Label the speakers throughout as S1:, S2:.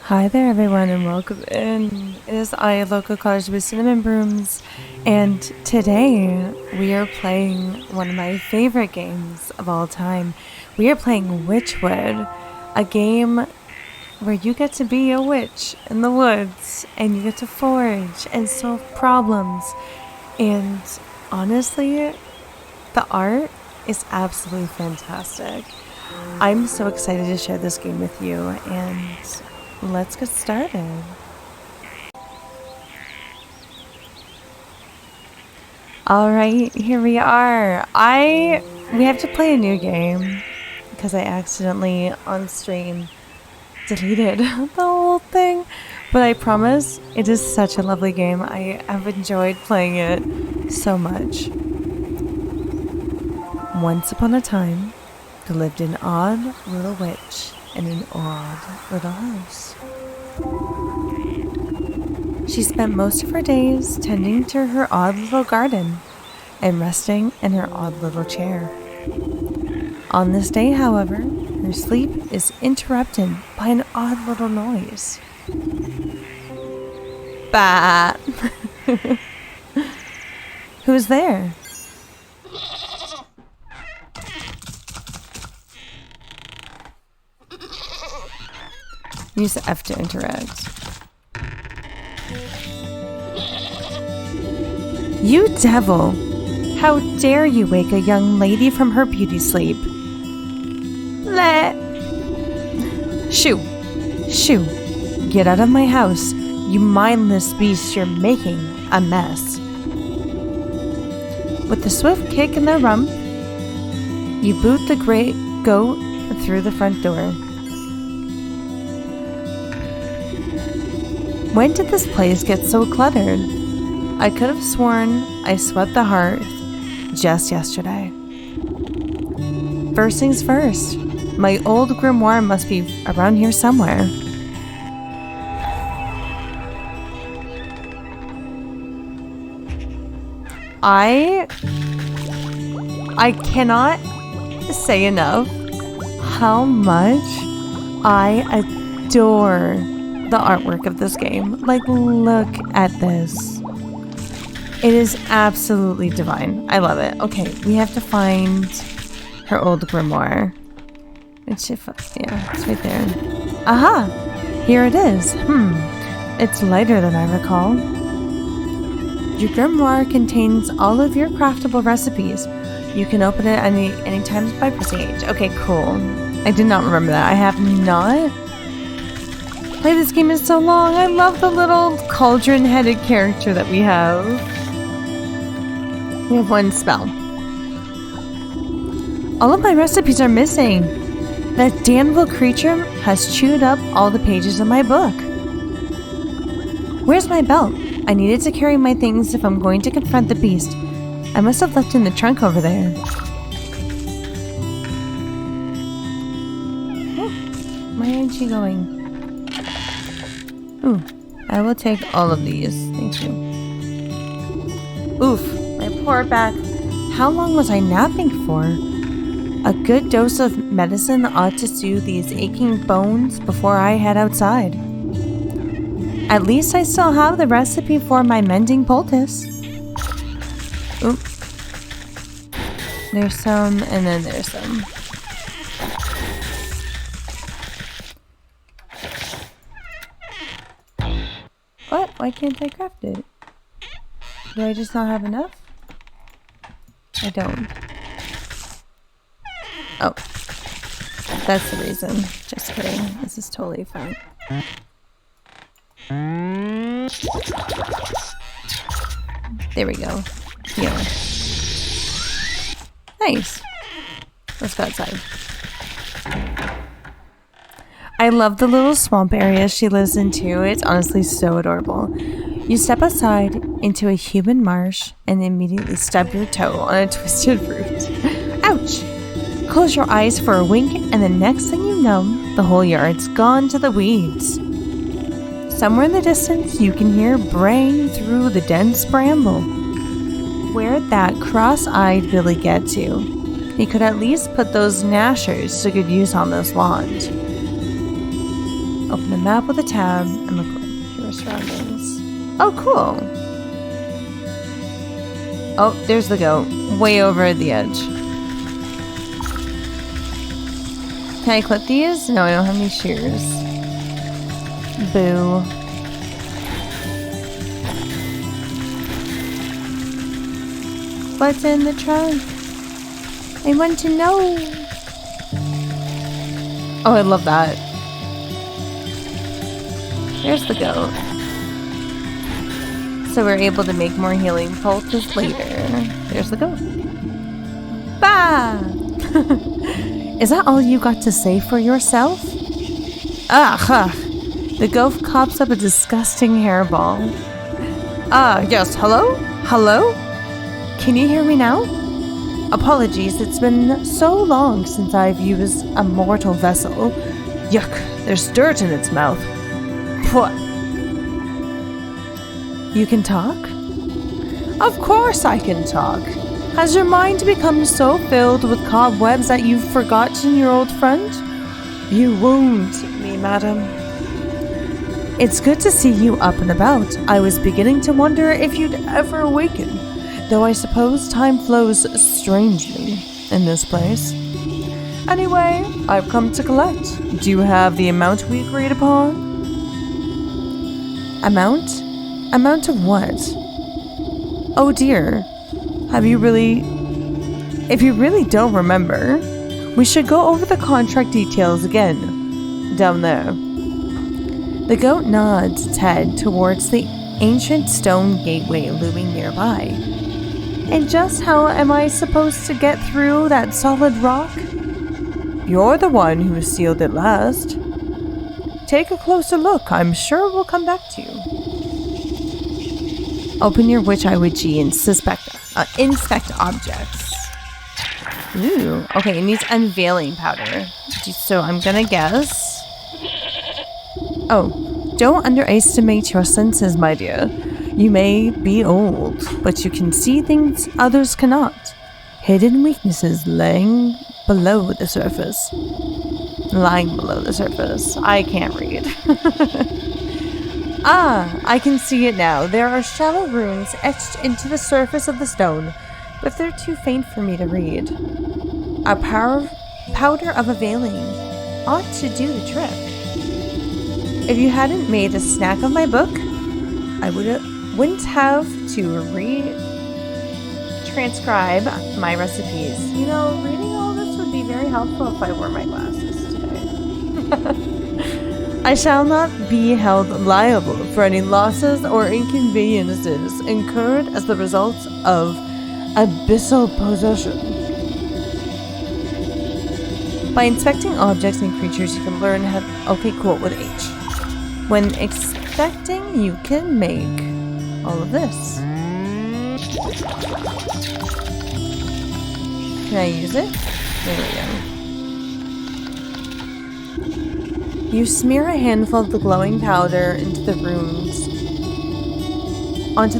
S1: Hi there everyone and welcome in. It is I, local college with CinnamonBrooms, and today we are playing one of my favorite games of all time. We are playing Wytchwood, a game where you get to be a witch in the woods and you get to forage and solve problems. And honestly, the art is absolutely fantastic. I'm so excited to share this game with you, and let's get started. Alright, here we are. We have to play a new game because I accidentally on stream deleted the whole thing. But I promise it is such a lovely game. I have enjoyed playing it so much. Once upon a time, there lived an odd little witch in an odd little house. She spent most of her days tending to her odd little garden and resting in her odd little chair. On this day, however, her sleep is interrupted by an odd little noise. Bah! Who's there? Use F to interact. You devil! How dare you wake a young lady from her beauty sleep? Let. Shoo! Shoo! Get out of my house, you mindless beast, you're making a mess. With a swift kick in the rump, you boot the great goat through the front door. When did this place get so cluttered? I could have sworn I swept the hearth just yesterday. First things first, my old grimoire must be around here somewhere. I cannot say enough how much I adore the artwork of this game. Like, look at this. It is absolutely divine. I love it. Okay, we have to find her old grimoire. Yeah, it's right there. Aha! Here it is. It's lighter than I recall. Your grimoire contains all of your craftable recipes. You can open it any time by pressing H. Okay, cool. I did not remember that. I have not played this game in so long. I love the little cauldron-headed character that we have. We have one spell. All of my recipes are missing. That damnable creature has chewed up all the pages of my book. Where's my belt? I needed to carry my things if I'm going to confront the beast. I must have left it in the trunk over there. Oh, where ain't she going? Ooh, I will take all of these. Thank you. Oof, my poor back. How long was I napping for? A good dose of medicine ought to soothe these aching bones before I head outside. At least I still have the recipe for my mending poultice. Oop. There's some, and then there's some. What? Why can't I craft it? Do I just not have enough? I don't. Oh. That's the reason. Just kidding. This is totally fine. There we go. Yeah. Nice. Let's go outside. I love the little swamp area she lives in too. It's honestly so adorable. You step aside into a human marsh and immediately stub your toe on a twisted root. Ouch! Close your eyes for a wink, and the next thing you know, the whole yard's gone to the weeds. Somewhere in the distance, you can hear braying through the dense bramble. Where'd that cross-eyed Billy get to? He could at least put those gnashers to good use on this lawn. Open the map with a tab and look at your surroundings. Oh, cool. Oh, there's the goat. Way over the edge. Can I clip these? No, I don't have any shears. Boo. What's in the trunk? I want to know. Oh, I love that. There's the goat. So we're able to make more healing poultices later. There's the goat. Bah! Is that all you got to say for yourself? Ah, the goat coughs up a disgusting hairball. Yes, hello? Hello? Can you hear me now? Apologies, it's been so long since I've used a mortal vessel. Yuck, there's dirt in its mouth. Pwah. You can talk? Of course I can talk. Has your mind become so filled with cobwebs that you've forgotten your old friend? You wound me, madam. It's good to see you up and about. I was beginning to wonder if you'd ever awaken, though I suppose time flows strangely in this place. Anyway, I've come to collect. Do you have the amount we agreed upon? Amount? Amount of what? Oh dear. If you really don't remember, we should go over the contract details again. Down there. The goat nods its head towards the ancient stone gateway looming nearby. And just how am I supposed to get through that solid rock? You're the one who sealed it last. Take a closer look. I'm sure we'll come back to you. Open your Witch Eye Witchy and inspect objects. Ooh, okay, it needs unveiling powder. So I'm gonna guess. Oh, don't underestimate your senses, my dear. You may be old, but you can see things others cannot. Hidden weaknesses lying below the surface. Lying below the surface. I can't read. I can see it now. There are shallow runes etched into the surface of the stone, but they're too faint for me to read. A powder of availing ought to do the trick. If you hadn't made a snack of my book, I wouldn't have to transcribe my recipes. You know, reading all this would be very helpful if I wore my glasses today. I shall not be held liable for any losses or inconveniences incurred as the result of abyssal possession. By inspecting objects and creatures, you can learn how... Okay, cool, with H. When inspecting, you can make all of this. Can I use it? There we go. You smear a handful of the glowing powder onto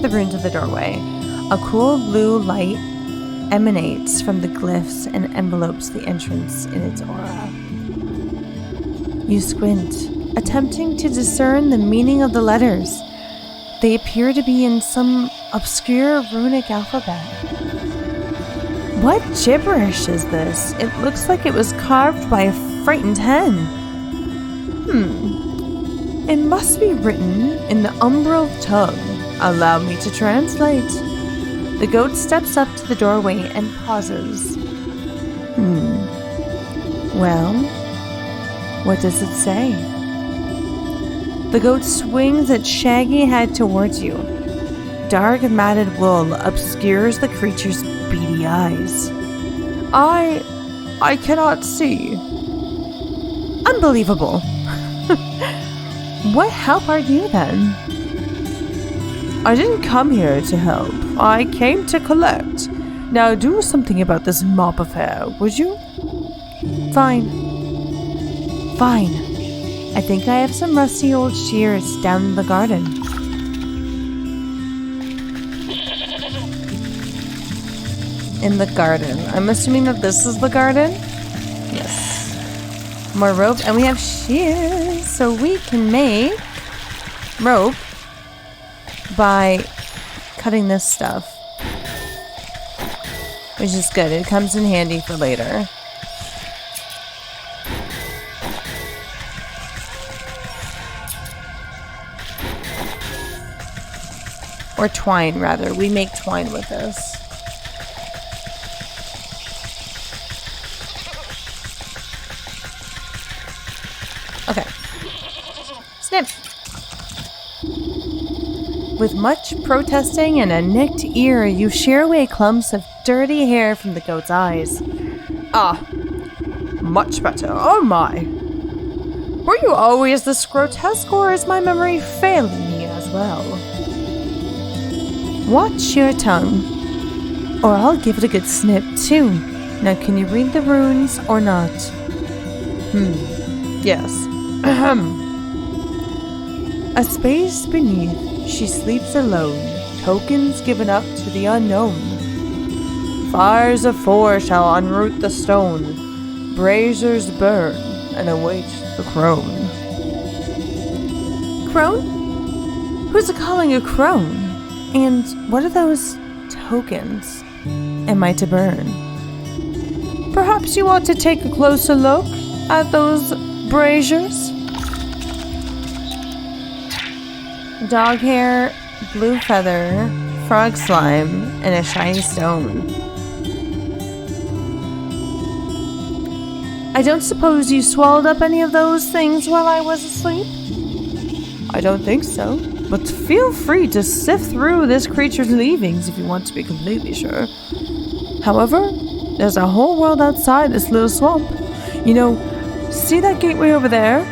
S1: the runes of the doorway. A cool blue light emanates from the glyphs and envelopes the entrance in its aura. You squint, attempting to discern the meaning of the letters. They appear to be in some obscure runic alphabet. What gibberish is this? It looks like it was carved by a frightened hen. It must be written in the umbral tongue. Allow me to translate. The goat steps up to the doorway and pauses. Well, what does it say? The goat swings its shaggy head towards you. Dark matted wool obscures the creature's beady eyes. I cannot see. Unbelievable. What help are you then? I didn't come here to help. I came to collect. Now do something about this mop of hair, would you? Fine. I think I have some rusty old shears down in the garden. In the garden. I'm assuming that this is the garden? Yes. More rope, and we have shears, so we can make rope by cutting this stuff, which is good. It comes in handy for later. Or twine, rather. We make twine with this. Okay. Snip! With much protesting and a nicked ear, you shear away clumps of dirty hair from the goat's eyes. Ah, much better. Oh my! Were you always this grotesque, or is my memory failing me as well? Watch your tongue, or I'll give it a good snip too. Now, can you read the runes or not? Yes. A space beneath, she sleeps alone, tokens given up to the unknown. Fires of four shall unroot the stone, braziers burn and await the crone. Crone? Who's calling a crone? And what are those tokens am I to burn? Perhaps you ought to take a closer look at those braziers. Dog hair, blue feather, frog slime, and a shiny stone. I don't suppose you swallowed up any of those things while I was asleep? I don't think so, but feel free to sift through this creature's leavings if you want to be completely sure. However, there's a whole world outside this little swamp. You know, see that gateway over there?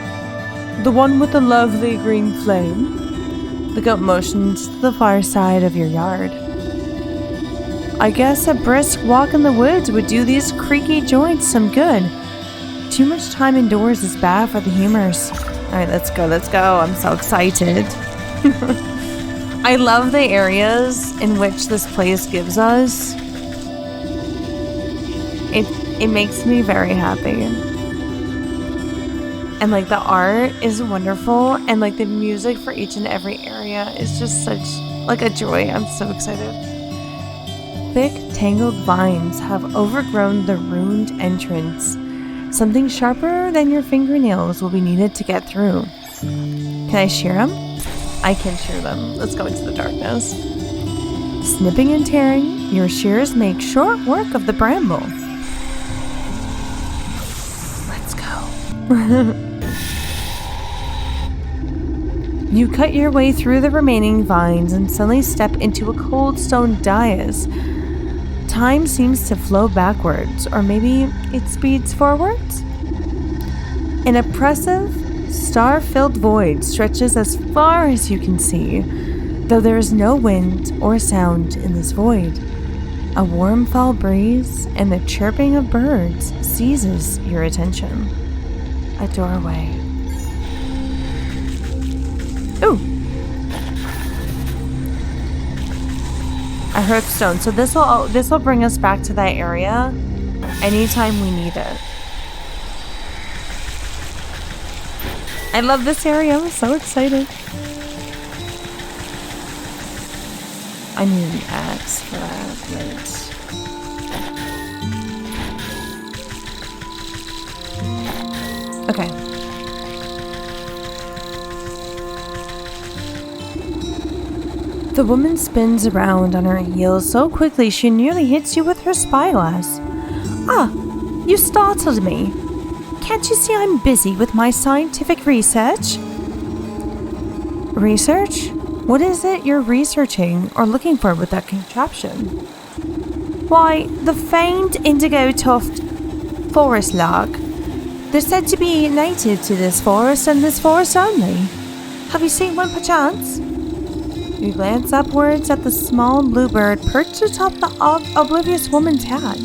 S1: The one with the lovely green flame? The goat motioned to the far side of your yard. I guess a brisk walk in the woods would do these creaky joints some good. Too much time indoors is bad for the humors. Alright, let's go. I'm so excited. I love the areas in which this place gives us. It makes me very happy. And like the art is wonderful, and like the music for each and every area is just such like a joy. I'm so excited. Thick, tangled vines have overgrown the ruined entrance. Something sharper than your fingernails will be needed to get through. Can I shear them? I can shear them. Let's go into the darkness. Snipping and tearing, your shears make short work of the bramble. Let's go. You cut your way through the remaining vines and suddenly step into a cold stone dais. Time seems to flow backwards, or maybe it speeds forwards. An oppressive, star-filled void stretches as far as you can see, though there is no wind or sound in this void. A warm fall breeze and the chirping of birds seizes your attention. A doorway. Ooh! A hearthstone. So this will bring us back to that area anytime we need it. I love this area. I'm so excited. I need an axe for that. Right. Okay. The woman spins around on her heels so quickly she nearly hits you with her spyglass. Ah, you startled me. Can't you see I'm busy with my scientific research? Research? What is it you're researching or looking for with that contraption? Why, the famed indigo tuft forest lark. They're said to be native to this forest and this forest only. Have you seen one perchance? You glance upwards at the small bluebird perched atop the oblivious woman's hat.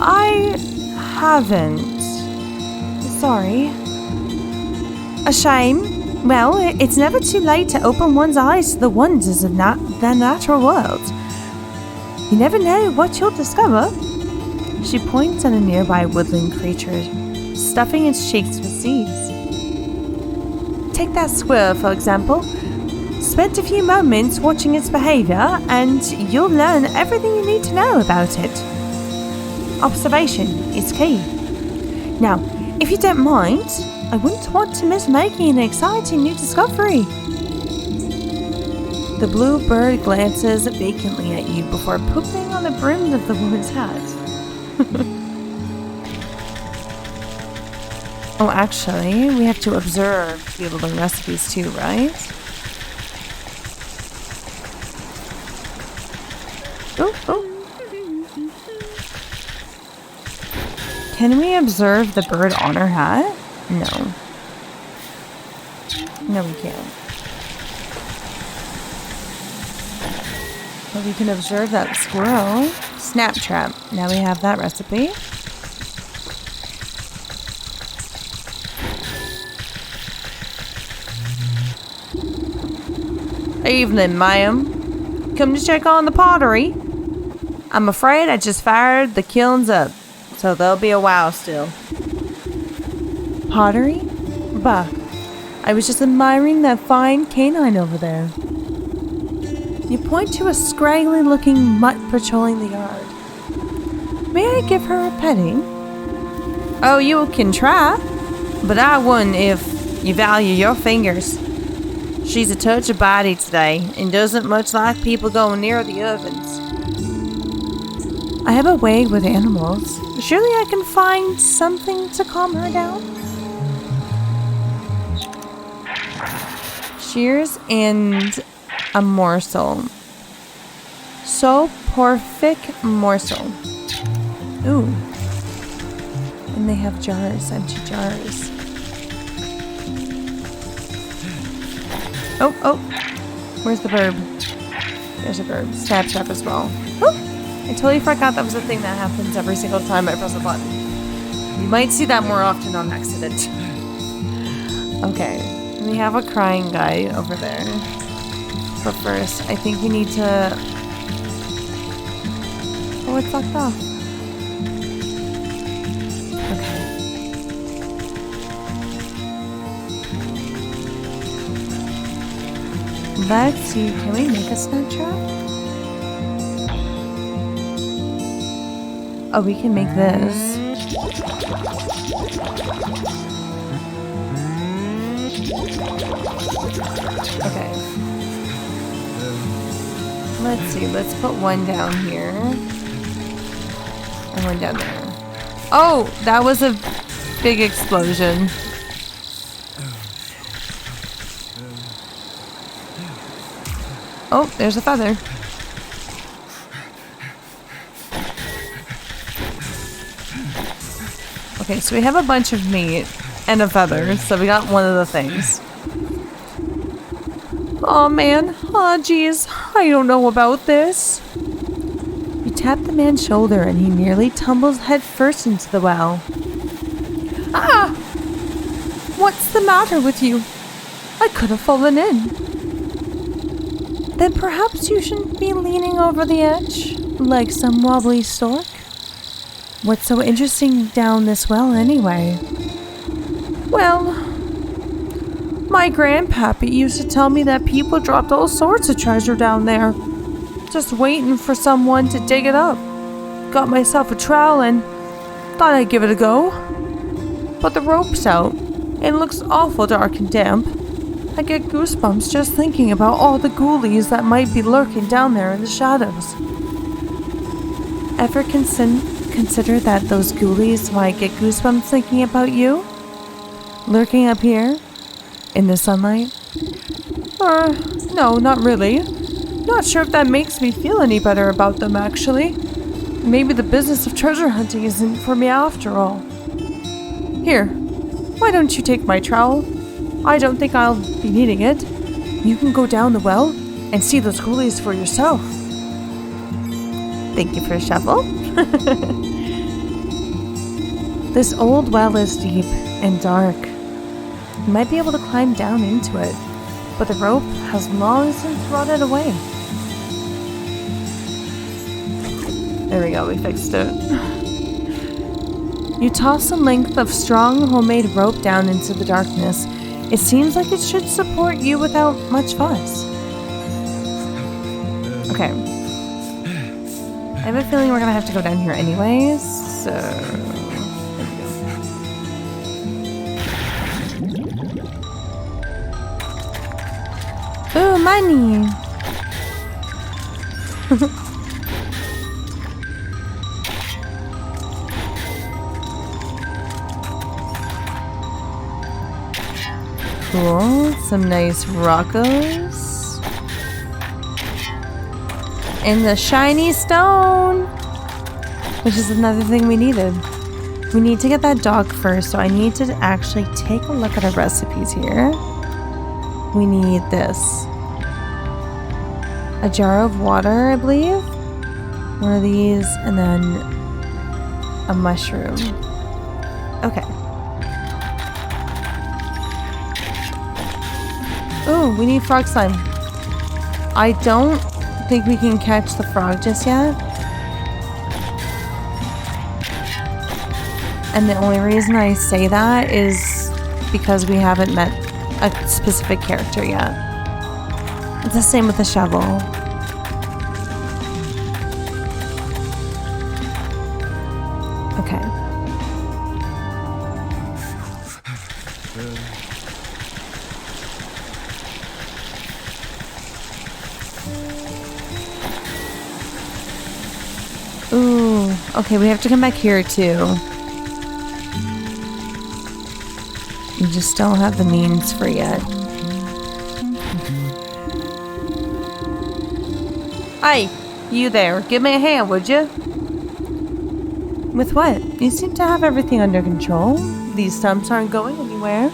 S1: I haven't. Sorry. A shame. Well, it's never too late to open one's eyes to the wonders of the natural world. You never know what you'll discover. She points at a nearby woodland creature stuffing its cheeks with seeds. Take that squirrel, for example. Spend a few moments watching its behavior, and you'll learn everything you need to know about it. Observation is key. Now, if you don't mind, I wouldn't want to miss making an exciting new discovery. The blue bird glances vacantly at you before pooping on the brim of the woman's hat. Oh, actually, we have to observe to be able to learn recipes too, right? Oh, oh. Can we observe the bird on her hat? No. No, we can't. But we can observe that squirrel. Snap trap. Now we have that recipe. Evening, ma'am. Come to check on the pottery. I'm afraid I just fired the kilns up, so there'll be a while still. Pottery? Bah. I was just admiring that fine canine over there. You point to a scraggly-looking mutt patrolling the yard. May I give her a petting? Oh, you can try, but I wouldn't if you value your fingers. She's a touch of body today and doesn't much like people going near the ovens. I have a way with animals. Surely I can find something to calm her down. Shears and a morsel. So perfect morsel. Ooh. And they have jars, empty jars. Oh, oh. Where's the verb? There's a verb. Snap trap as well. Oh, I totally forgot that was a thing that happens every single time I press a button. You might see that more often on accident. Okay. We have a crying guy over there. But first, I think we need to... Oh, it's locked off. Okay. Let's see, can we make a snap trap? Oh, we can make this. Okay. Let's see, let's put one down here. And one down there. Oh, that was a big explosion. Oh, there's a feather. Okay, so we have a bunch of meat and a feather, so we got one of the things. Oh man, oh geez, I don't know about this. You tap the man's shoulder and he nearly tumbles headfirst into the well. Ah! What's the matter with you? I could have fallen in. Then perhaps you shouldn't be leaning over the edge, like some wobbly stork. What's so interesting down this well anyway? Well, my grandpappy used to tell me that people dropped all sorts of treasure down there, just waiting for someone to dig it up. Got myself a trowel and thought I'd give it a go. But the rope's out, and it looks awful dark and damp. I get goosebumps just thinking about all the ghoulies that might be lurking down there in the shadows. Ever consider that those ghoulies might get goosebumps thinking about you? Lurking up here? In the sunlight? No, not really. Not sure if that makes me feel any better about them, actually. Maybe the business of treasure hunting isn't for me after all. Here, why don't you take my trowel? I don't think I'll be needing it. You can go down the well and see those ghoulies for yourself. Thank you for a shovel. This old well is deep and dark. You might be able to climb down into it, but the rope has long since rotted away. There we go, we fixed it. You toss a length of strong homemade rope down into the darkness. It seems like it should support you without much fuss. Okay. I have a feeling we're gonna have to go down here anyways, so... Ooh, money! Cool, some nice rockos. And the shiny stone! Which is another thing we needed. We need to get that dog first, so I need to actually take a look at our recipes here. We need this. A jar of water, I believe. One of these, and then a mushroom. Okay. Oh, we need frog slime. I don't think we can catch the frog just yet. And the only reason I say that is because we haven't met a specific character yet. It's the same with the shovel. Okay. Ooh, okay, we have to come back here too. We just don't have the means for yet. Hey, you there. Give me a hand, would you? With what? You seem to have everything under control. These stumps aren't going anywhere.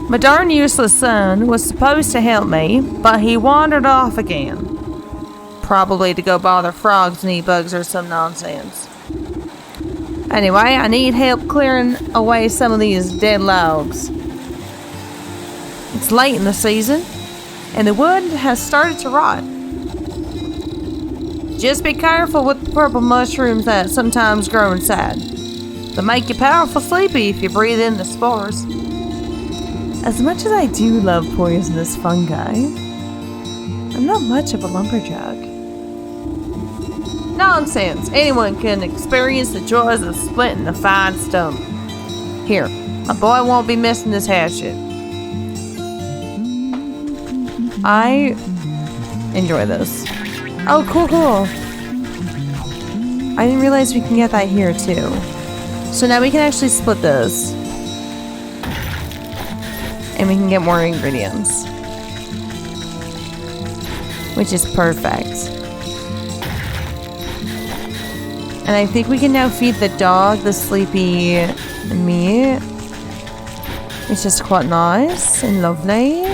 S1: My darn useless son was supposed to help me, but he wandered off again. Probably to go bother frogs and eat bugs or some nonsense. Anyway, I need help clearing away some of these dead logs. It's late in the season, and the wood has started to rot. Just be careful with the purple mushrooms that sometimes grow inside. They make you powerful sleepy if you breathe in the spores. As much as I do love poisonous fungi, I'm not much of a lumberjack. Nonsense! Anyone can experience the joys of splitting a fine stump. Here, my boy won't be missing this hatchet. I enjoy this. Oh, cool. I didn't realize we can get that here too. So now we can actually split this. And we can get more ingredients. Which is perfect. And I think we can now feed the dog the sleepy meat. Which is quite nice and lovely.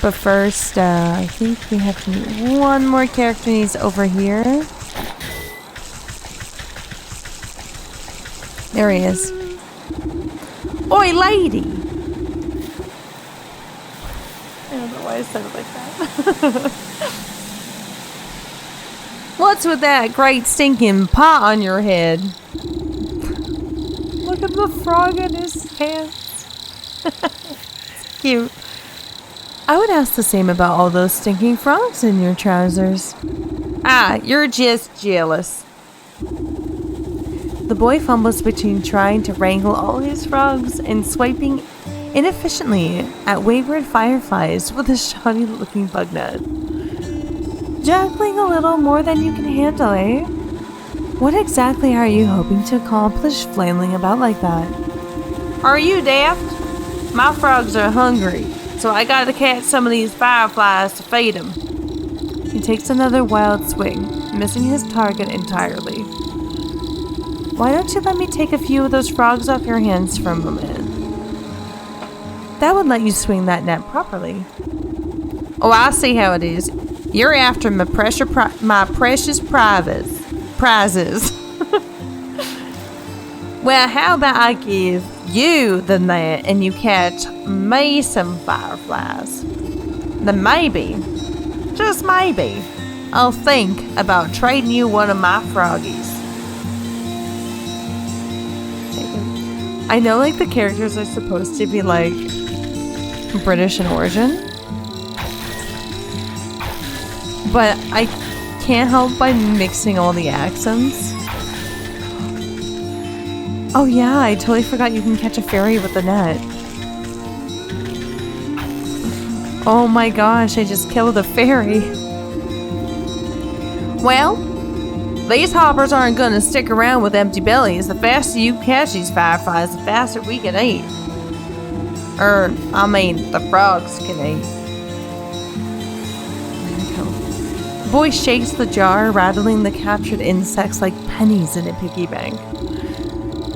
S1: But first, I think we have to meet one more character. He's over here. There he is. Oi, lady! I don't know why I said it like that. What's with that great stinking pot on your head? Look at the frog in his pants. It's cute. I would ask the same about all those stinking frogs in your trousers. Ah, you're just jealous. The boy fumbles between trying to wrangle all his frogs and swiping inefficiently at wayward fireflies with a shoddy-looking bug net. Juggling a little more than you can handle, eh? What exactly are you hoping to accomplish flailing about like that? Are you daft? My frogs are hungry, so I gotta catch some of these fireflies to feed them. He takes another wild swing, missing his target entirely. Why don't you let me take a few of those frogs off your hands for a moment? That would let you swing that net properly. Oh, I see how it is. You're after my precious prizes. Well, how about I give you the net and you catch me some fireflies? Then maybe, just maybe, I'll think about trading you one of my froggies. I know like the characters are supposed to be like British in origin, but I can't help by mixing all the accents. Oh yeah, I totally forgot you can catch a fairy with the net. Oh my gosh, I just killed a fairy. Well, these hoppers aren't gonna stick around with empty bellies. The faster you catch these fireflies, the faster we can eat. I mean, the frogs can eat. The boy shakes the jar, rattling the captured insects like pennies in a piggy bank.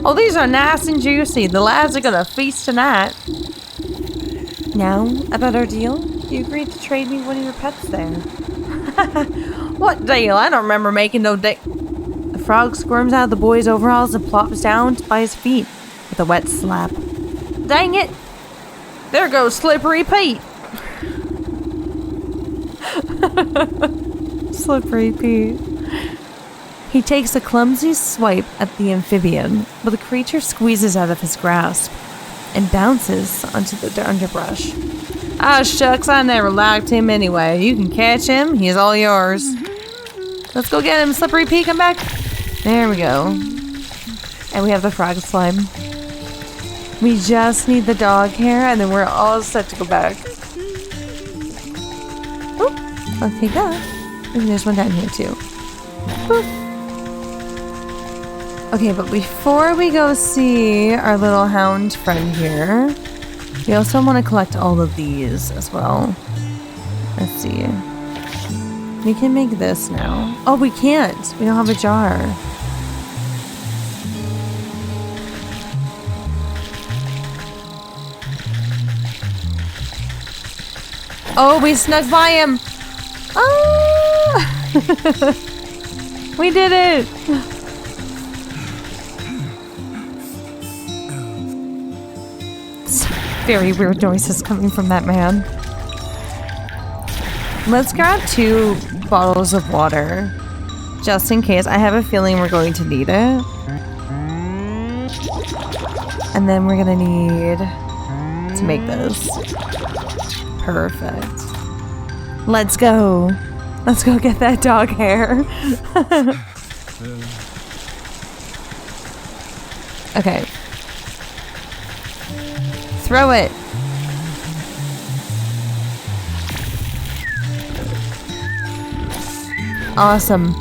S1: Oh, these are nice and juicy. The lads are gonna feast tonight. Now, about our deal? You agreed to trade me one of your pets there. What deal? I don't remember making no deal. The frog squirms out of the boy's overalls and plops down by his feet with a wet slap. Dang it! There goes Slippery Pete! Slippery Pete. He takes a clumsy swipe at the amphibian, but the creature squeezes out of his grasp and bounces onto the underbrush. Ah, shucks, I never liked him anyway. You can catch him, he's all yours. Let's go get him, Slippery Pete, come back. There we go. And we have the frog slime. We just need the dog hair, and then we're all set to go back. Oh, I'll take that. And there's one down here too. Boop. Okay, but before we go see our little hound friend here, we also want to collect all of these as well. Let's see. We can make this now. Oh, we can't. We don't have a jar. Oh, we snuck by him. Ah! We did it. Very weird noises coming from that man. Let's grab 2 bottles of water, just in case. I have a feeling we're going to need it. And then we're gonna need to make this. Perfect. Let's go. Let's go get that dog hair. Okay. Throw it. Awesome.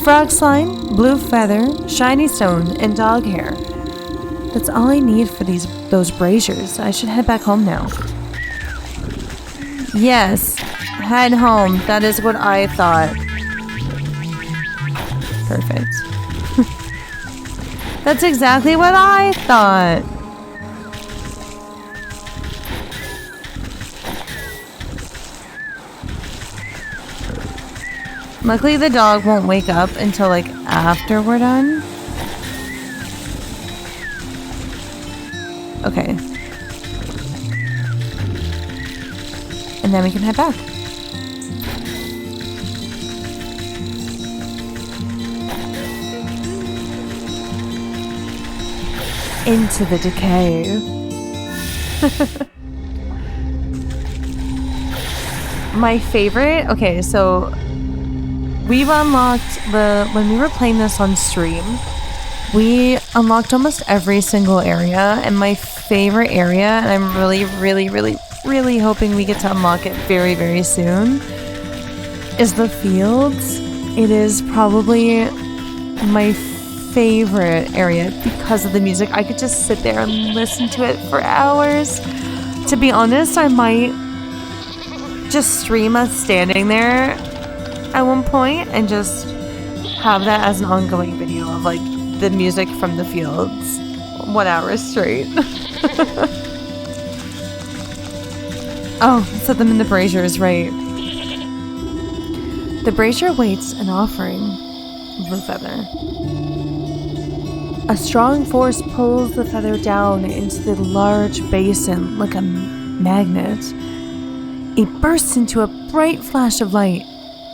S1: Frog slime, blue feather, shiny stone, and dog hair. That's all I need for those braziers. I should head back home now. Yes, head home. That is what I thought. Perfect. That's exactly what I thought. Luckily, the dog won't wake up until, like, after we're done. Okay. And then we can head back. Into the decay. My favorite... Okay, so... We've unlocked when we were playing this on stream, we unlocked almost every single area, and my favorite area, and I'm really hoping we get to unlock it very, very soon, is the fields. It is probably my favorite area because of the music. I could just sit there and listen to it for hours. To be honest, I might just stream us standing there at one point and just have that as an ongoing video of like the music from the fields 1 hour straight. Oh, set them in the braziers, right. The brazier waits an offering. Blue feather. A strong force pulls the feather down into the large basin like a magnet. It bursts into a bright flash of light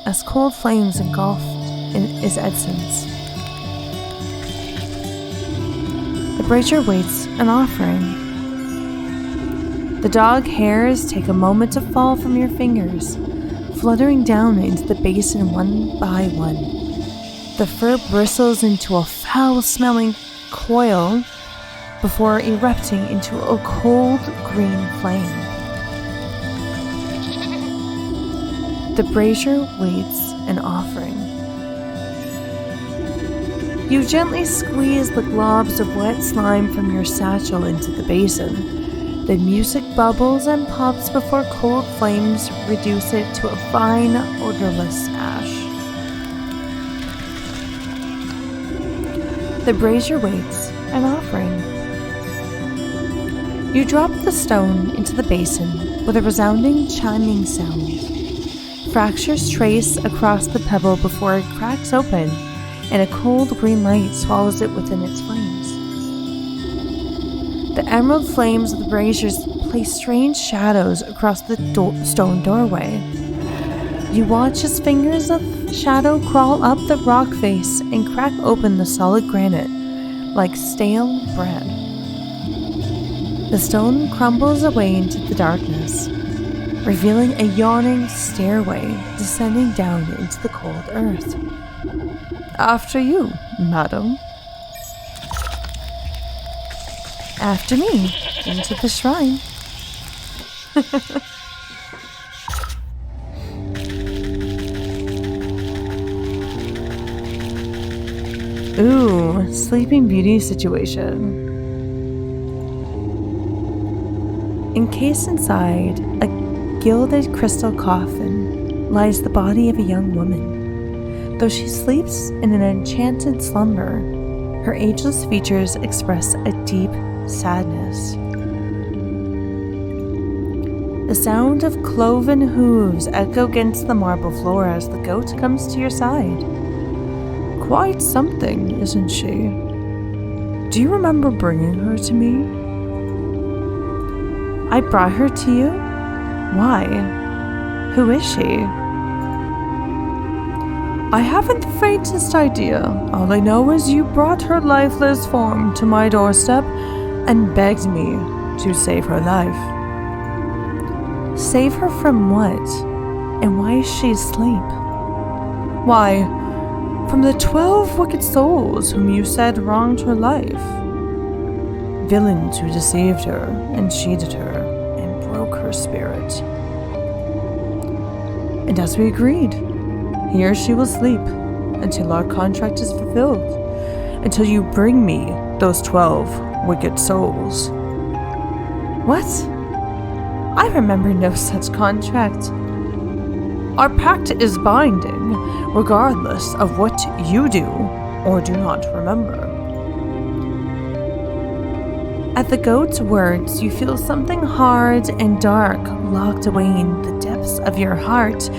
S1: as cold flames engulf in his essence. The brazier waits an offering. The dog hairs take a moment to fall from your fingers, fluttering down into the basin one by one. The fur bristles into a foul-smelling coil before erupting into a cold green flame. The brazier waits an offering. You gently squeeze the globs of wet slime from your satchel into the basin. The music bubbles and pops before cold flames reduce it to a fine, odorless ash. The brazier waits an offering. You drop the stone into the basin with a resounding chiming sound. Fractures trace across the pebble before it cracks open, and a cold green light swallows it within its flames. The emerald flames of the braziers place strange shadows across the stone doorway. You watch as fingers of shadow crawl up the rock face and crack open the solid granite like stale bread. The stone crumbles away into the darkness, revealing a yawning stairway descending down into the cold earth. After you, madam. After me, into the shrine. Ooh, Sleeping Beauty situation. Encased inside a gilded crystal coffin lies the body of a young woman. Though she sleeps in an enchanted slumber, her ageless features express a deep sadness. The sound of cloven hooves echo against the marble floor as the goat comes to your side. Quite something, isn't she? Do you remember bringing her to me? I brought her to you? Why? Who is she? I haven't the faintest idea. All I know is you brought her lifeless form to my doorstep and begged me to save her life. Save her from what? And why is she asleep? Why, from the 12 wicked souls whom you said wronged her life. Villains who deceived her and cheated her and broke her spirit. And as we agreed, here she will sleep until our contract is fulfilled, until you bring me those 12 wicked souls. What? I remember no such contract. Our pact is binding, regardless of what you do or do not remember. At the goat's words, you feel something hard and dark locked away in the depths of your heart.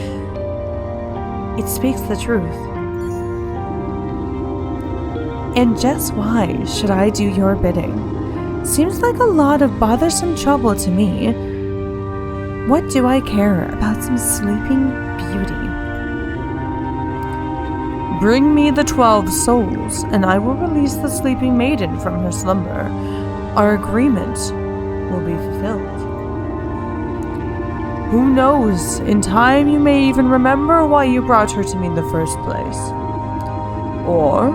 S1: It speaks the truth. And just why should I do your bidding? Seems like a lot of bothersome trouble to me. What do I care about some sleeping beauty? Bring me the 12 souls, and I will release the sleeping maiden from her slumber. Our agreement will be fulfilled. Who knows, in time you may even remember why you brought her to me in the first place. Or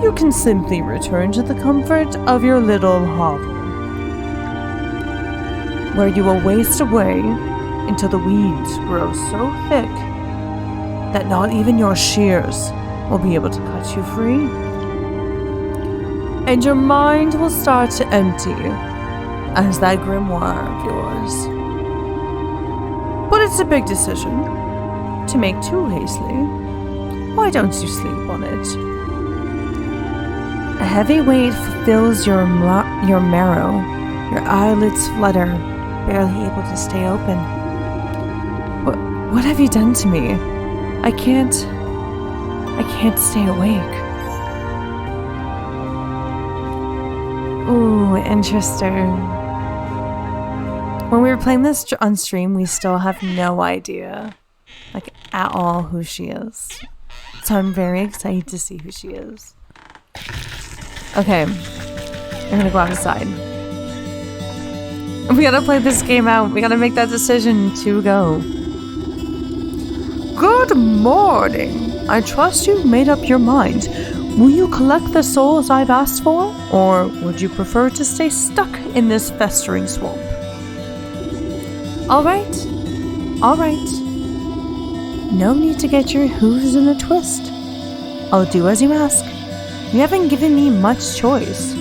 S1: you can simply return to the comfort of your little hovel, where you will waste away until the weeds grow so thick that not even your shears will be able to cut you free. And your mind will start to empty as that grimoire of yours. But it's a big decision to make too hastily. Why don't you sleep on it? A heavy weight fills your marrow. Your eyelids flutter, barely able to stay open. What have you done to me? I can't stay awake. Ooh, interesting. When we were playing this on stream, we still have no idea. Like, at all who she is. So I'm very excited to see who she is. Okay, I'm gonna go outside. We gotta play this game out. We gotta make that decision to go. Good morning. I trust you've made up your mind. Will you collect the souls I've asked for, or would you prefer to stay stuck in this festering swamp? All right. No need to get your hooves in a twist. I'll do as you ask. You haven't given me much choice.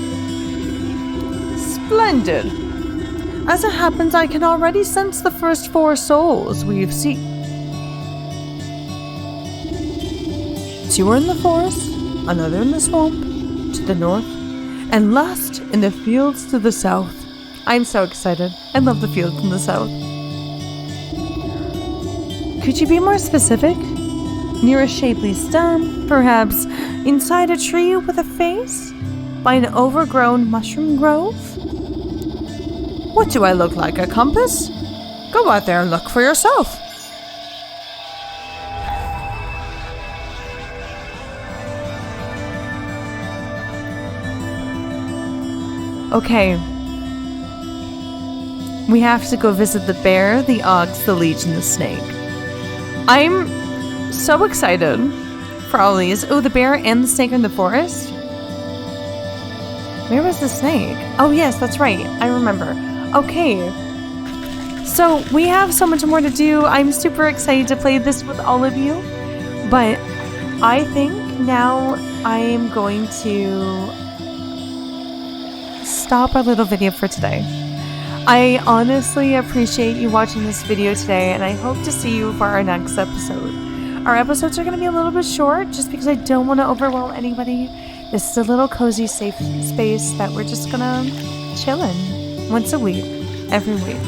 S1: Splendid. As it happens, I can already sense the first 4 souls we've seen. 2 are in the forest, another in the swamp to the north, and last in the fields to the south. I'm so excited. I love the fields in the south. Could you be more specific? Near a shapely stump, perhaps inside a tree with a face? By an overgrown mushroom grove? What do I look like, a compass? Go out there and look for yourself. Okay. We have to go visit the bear, the ox, the leech, and the snake. I'm so excited for all these. Oh, the bear and the snake are in the forest? Where was the snake? Oh, yes, that's right. I remember. Okay. So, we have so much more to do. I'm super excited to play this with all of you. But I think now I am going to stop our little video for today. I honestly appreciate you watching this video today, and I hope to see you for our next episode. Our episodes are going to be a little bit short, just because I don't want to overwhelm anybody. This is a little cozy, safe space that we're just going to chill in once a week, every week.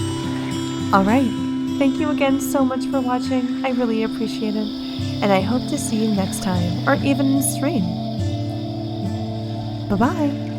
S1: Alright, thank you again so much for watching. I really appreciate it, and I hope to see you next time, or even in stream. Bye-bye.